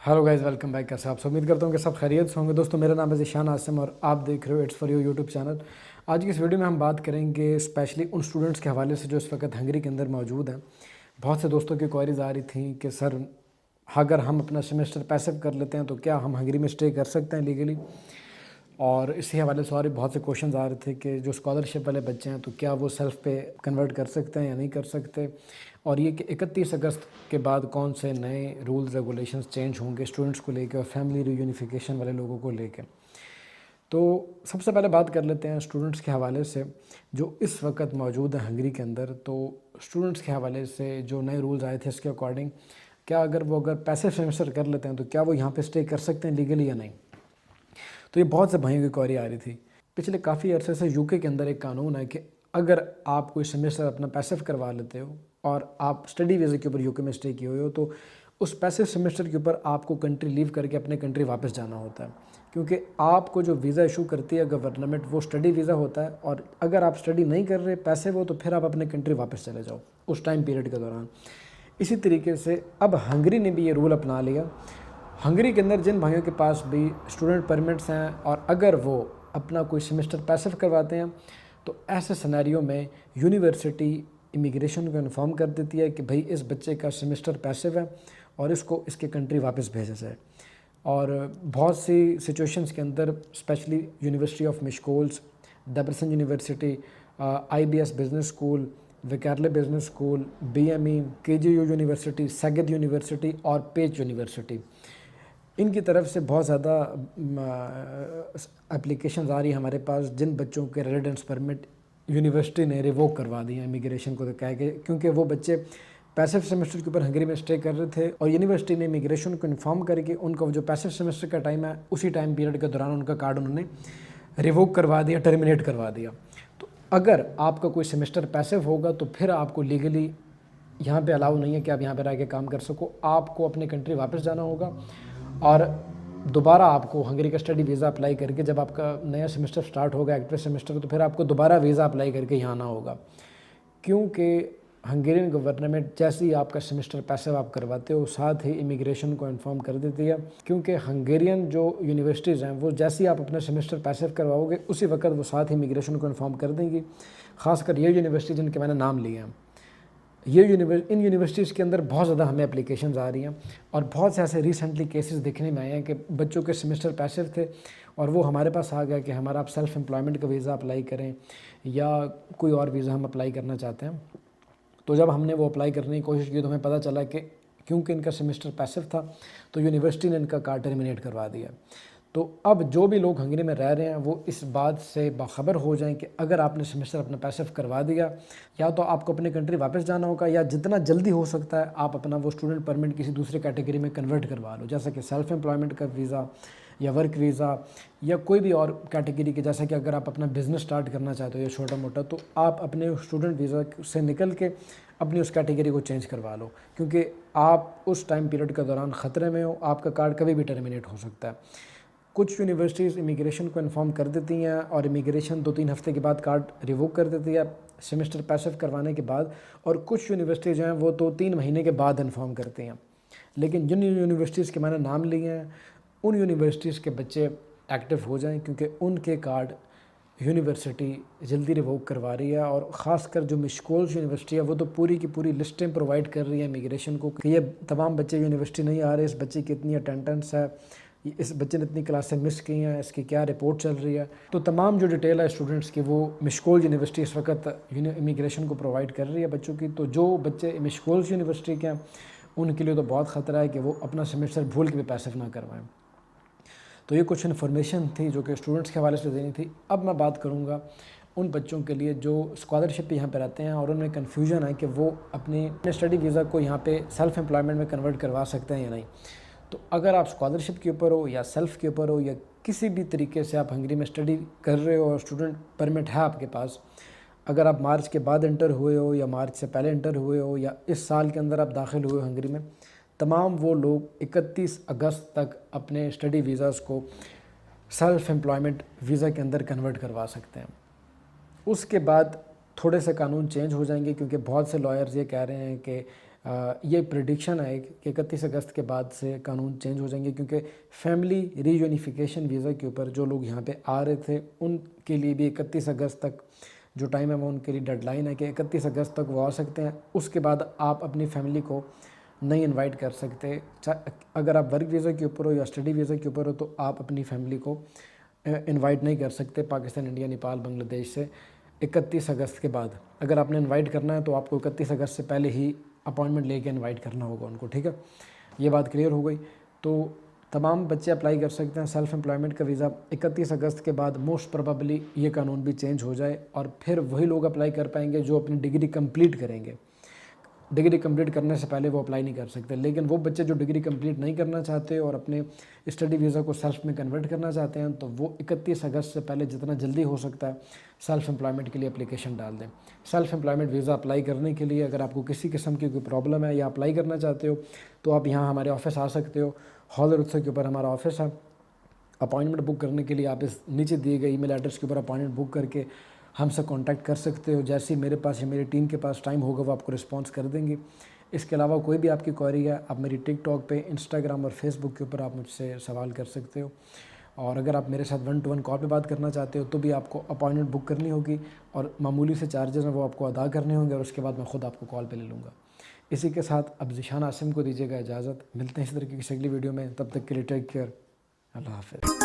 Hello guys, welcome back. कैसे आप सब? उम्मीद करता हूँ कि सब खैरियत से होंगे। दोस्तों, मेरा नाम है ज़ीशान आसिम और आप देख रहे हो it's for you YouTube channel. आज की इस वीडियो में हम बात करेंगे स्पेशली उन स्टूडेंट्स के हवाले से जो इस वक्त हंगरी के अंदर मौजूद हैं। बहुत से दोस्तों की क्वारीज आ रही थी कि सर, अगर हम अपना सेमेस्टर पैसिव कर लेते हैं तो क्या हम हंगरी में स्टे कर सकते हैं लीगली? और इसी हवाले से और भी बहुत से क्वेश्चंस आ रहे थे कि जो स्कॉलरशिप वाले बच्चे हैं तो क्या वो सेल्फ पे कन्वर्ट कर सकते हैं या नहीं कर सकते, और ये कि 31 अगस्त के बाद कौन से नए रूल्स रेगुलेशंस चेंज होंगे स्टूडेंट्स को लेकर और फैमिली रीयूनिफिकेशन वाले लोगों को लेकर। तो सबसे पहले बात कर लेते हैं स्टूडेंट्स के हवाले से जो इस वक्त मौजूद है हंगरी के अंदर। तो स्टूडेंट्स के हवाले से जो नए रूल्स आए थे इसके अकॉर्डिंग, क्या अगर पैसिव सेमेस्टर कर लेते हैं तो क्या वो यहाँ पे स्टे कर सकते हैं लीगली या नहीं? तो ये बहुत से भाइयों की क्वेरी आ रही थी। पिछले काफ़ी अरसे से यूके के अंदर एक कानून है कि अगर आप कोई सेमेस्टर अपना पैसिव करवा लेते हो और आप स्टडी वीज़े के ऊपर यूके में स्टे किए हुए हो तो उस पैसिव सेमेस्टर के ऊपर आपको कंट्री लीव करके अपने कंट्री वापस जाना होता है, क्योंकि आपको जो वीज़ा इशू करती है गवर्नमेंट वो स्टडी वीज़ा होता है। और अगर आप स्टडी नहीं कर रहे, पैसिव हो, तो फिर आप अपने कंट्री वापस चले जाओ उस टाइम पीरियड के दौरान। इसी तरीके से अब हंगरी ने भी ये रूल अपना लिया। हंगरी के अंदर जिन भाइयों के पास भी स्टूडेंट परमिट्स हैं और अगर वो अपना कोई सेमेस्टर पैसिव करवाते हैं तो ऐसे सिनेरियो में यूनिवर्सिटी इमिग्रेशन को इन्फॉर्म कर देती है कि भाई इस बच्चे का सेमेस्टर पैसिव है और इसको इसके कंट्री वापस भेजा जाए। और बहुत सी सिचुएशंस के अंदर specially university of Miskolc, Debrecen university, IBS business school, Wekerle business school, BME, KGU university, Szeged university और पेच यूनिवर्सिटी, इनकी तरफ से बहुत ज़्यादा एप्लीकेशंस आ रही है हमारे पास जिन बच्चों के रेजिडेंस परमिट यूनिवर्सिटी ने रिवोक करवा दिए इमिग्रेशन को तो कह के, क्योंकि वो बच्चे पैसिव सेमेस्टर के ऊपर हंगरी में स्टे कर रहे थे और यूनिवर्सिटी ने इमिग्रेशन को इन्फॉर्म करके उनका जो पैसिव सेमेस्टर का टाइम है उसी टाइम पीरियड के दौरान उनका कार्ड उन्होंने रिवोक करवा दिया, टर्मिनेट करवा दिया। तो अगर आपका कोई सेमेस्टर पैसिव होगा तो फिर आपको लीगली यहाँ पे अलाउ नहीं है कि आप यहाँ पर रह के काम कर सको। आपको अपने कंट्री वापस जाना होगा और दोबारा आपको हंगरी का स्टडी वीज़ा अप्लाई करके, जब आपका नया सेमेस्टर स्टार्ट होगा एक्टिव सेमेस्टर, तो फिर आपको दोबारा वीज़ा अप्लाई करके यहाँ आना होगा, क्योंकि हंगेरियन गवर्नमेंट जैसे ही आपका सेमेस्टर पैसिव आप करवाते हो साथ ही इमिग्रेशन को इन्फॉर्म कर देती है। क्योंकि हंगेरियन जो यूनिवर्सिटीज़ हैं वो जैसे ही आप अपना सेमेस्टर पैसिव करवाओगे उसी वक्त वो साथ ही इमिग्रेशन को इन्फॉर्म कर देंगी। ख़ासकर ये यूनिवर्सिटी जिनके मैंने नाम लिए हैं, इन यूनिवर्सिटीज़ के अंदर बहुत ज़्यादा हमें एप्लीकेशंस आ रही हैं और बहुत से ऐसे रिसेंटली केसेस देखने में आए हैं कि बच्चों के सेमेस्टर पैसिव थे और वो हमारे पास आ गया कि हमारा आप सेल्फ़ एम्प्लॉयमेंट का वीज़ा अप्लाई करें या कोई और वीज़ा हम अप्लाई करना चाहते हैं। तो जब हमने वो अप्लाई करने की कोशिश की तो हमें पता चला कि क्योंकि इनका सेमेस्टर पैसिव था तो यूनिवर्सिटी ने इनका कार्ड टर्मिनेट करवा दिया। तो अब जो भी लोग हंगरी में रह रहे हैं वो इस बात से बाखबर हो जाएं कि अगर आपने सेमेस्टर अपना पैसिव करवा दिया या तो आपको अपने कंट्री वापस जाना होगा या जितना जल्दी हो सकता है आप अपना वो स्टूडेंट परमिट किसी दूसरे कैटेगरी में कन्वर्ट करवा लो, जैसा कि सेल्फ एम्प्लॉयमेंट का वीज़ा या वर्क वीज़ा या कोई भी और कैटेगरी के। जैसा कि अगर आप अपना बिज़नेस स्टार्ट करना चाहते हो या छोटा मोटा, तो आप अपने स्टूडेंट वीज़ा से निकल के अपनी उस कैटेगरी को चेंज करवा लो, क्योंकि आप उस टाइम पीरियड के दौरान ख़तरे में हो, आपका कार्ड कभी भी टर्मिनेट हो सकता है। कुछ यूनिवर्सिटीज़ इमिग्रेशन को इन्फॉर्म कर देती हैं और इमिग्रेशन 2-3 हफ्ते के बाद कार्ड रिवोक कर देती है सेमेस्टर पैसिव करवाने के बाद, और कुछ यूनिवर्सिटीज़ जो हैं वो तो 3 महीने के बाद इन्फॉर्म करती हैं। लेकिन जिन यूनिवर्सिटीज़ के मैंने नाम लिए हैं उन यूनिवर्सिटीज़ के बच्चे एक्टिव हो जाएं, क्योंकि उनके कार्ड यूनिवर्सिटी जल्दी रिवोक करवा रही है। और ख़ासकर जो मिशकोल्स यूनिवर्सिटी है वो तो पूरी की पूरी लिस्टें प्रोवाइड कर रही है इमिग्रेशन को कि ये तमाम बच्चे यूनिवर्सिटी नहीं आ रहे, इस बच्चे की इतनी अटेंडेंस है, इस बच्चे ने इतनी क्लासें मिस की हैं, इसकी क्या रिपोर्ट चल रही है। तो तमाम जो डिटेल है स्टूडेंट्स की वो मिशकोल यूनिवर्सिटी इस वक्त इमिग्रेशन को प्रोवाइड कर रही है बच्चों की। तो जो बच्चे मिशकोल्स यूनिवर्सिटी के हैं उनके लिए तो बहुत ख़तरा है कि वो अपना सेमेस्टर भूल के भी पैसिव ना करवाएं। तो ये कुछ इन्फॉर्मेशन थी जो कि स्टूडेंट्स के हवाले से देनी थी। अब मैं बात करूँगा उन बच्चों के लिए जो स्कॉलरशिप पे यहाँ पे रहते हैं और उनमें कन्फ्यूजन है कि वो अपने स्टडी वीज़ा को यहाँ पे सेल्फ़ एम्प्लॉयमेंट में कन्वर्ट करवा सकते हैं या नहीं। तो अगर आप स्कॉलरशिप के ऊपर हो या सेल्फ़ के ऊपर हो या किसी भी तरीके से आप हंगरी में स्टडी कर रहे हो और स्टूडेंट परमिट है आपके पास, अगर आप मार्च के बाद इंटर हुए हो या मार्च से पहले इंटर हुए हो या इस साल के अंदर आप दाखिल हुए हो हंगरी में, तमाम वो लोग 31 अगस्त तक अपने स्टडी वीज़ाज़ को सेल्फ़ एम्प्लॉयमेंट वीज़ा के अंदर कन्वर्ट करवा सकते हैं। उसके बाद थोड़े से कानून चेंज हो जाएंगे, क्योंकि बहुत से लॉयर्स ये कह रहे हैं कि یہ پریڈکشن ہے کہ 31 اگست کے بعد سے قانون چینج ہو جائیں گے، کیونکہ فیملی ری یونیفیکیشن ویزا کے اوپر جو لوگ یہاں پہ آ رہے تھے ان کے لیے بھی 31 اگست تک جو ٹائم ہے وہ ان کے لیے ڈیڈ لائن ہے کہ 31 اگست تک وہ آ سکتے ہیں۔ اس کے بعد آپ اپنی فیملی کو نہیں انوائٹ کر سکتے۔ اگر آپ ورک ویزا کے اوپر ہو یا اسٹڈی ویزا کے اوپر ہو تو آپ اپنی فیملی کو انوائٹ نہیں کر سکتے پاکستان، انڈیا، نیپال، بنگلہ دیش سے 31 اگست کے بعد۔ اگر آپ نے انوائٹ کرنا ہے تو آپ کو 31 اگست سے پہلے ہی اپوائنٹمنٹ لے کے انوائٹ کرنا ہوگا ان کو، ٹھیک ہے؟ یہ بات کلیئر ہو گئی۔ تو تمام بچے اپلائی کر سکتے ہیں سیلف امپلائمنٹ کا ویزا۔ 31 اگست کے بعد موسٹ پروبیبلی یہ قانون بھی چینج ہو جائے اور پھر وہی لوگ اپلائی کر پائیں گے جو اپنی ڈگری کمپلیٹ کریں گے۔ ڈگری کمپلیٹ کرنے سے پہلے وہ اپلائی نہیں کر سکتے، لیکن وہ بچے جو ڈگری کمپلیٹ نہیں کرنا چاہتے اور اپنے اسٹڈی ویزا کو سیلف میں کنورٹ کرنا چاہتے ہیں تو وہ 31 اگست سے پہلے جتنا جلدی ہو سکتا ہے سیلف امپلائمنٹ کے لیے اپلیکیشن ڈال دیں۔ سیلف امپلائمنٹ ویزا اپلائی کرنے کے لیے اگر آپ کو کسی قسم کی کوئی پرابلم ہے یا اپلائی کرنا چاہتے ہو تو آپ یہاں ہمارے آفس آ سکتے ہو۔ ہال رتسا کے اوپر ہمارا آفس ہے۔ اپوائنٹمنٹ بک کرنے کے لیے آپ اس نیچے دیے گئے ای میل ایڈریس کے اوپر اپوائنٹمنٹ بک کر کے ہم سے کانٹیکٹ کر سکتے ہو۔ جیسے میرے پاس یا میری ٹیم کے پاس ٹائم ہوگا وہ آپ کو رسپانس کر دیں گے۔ اس کے علاوہ کوئی بھی آپ کی کوئری ہے آپ میری ٹک ٹاک پہ، انسٹاگرام اور فیس بک کے اوپر آپ مجھ سے سوال کر سکتے ہو، اور اگر آپ میرے ساتھ 1 to 1 کال پہ بات کرنا چاہتے ہو تو بھی آپ کو اپوائنٹمنٹ بک کرنی ہوگی اور معمولی سے چارجز ہیں وہ آپ کو ادا کرنے ہوں گے، اور اس کے بعد میں خود آپ کو کال پہ لے لوں گا۔ اسی کے ساتھ اب ذیشان عاصم کو دیجیے گا اجازت، ملتے ہیں اس طرح کی کسی اگلی ویڈیو میں، تب تک کے لیے ٹیک کیئر، اللہ حافظ۔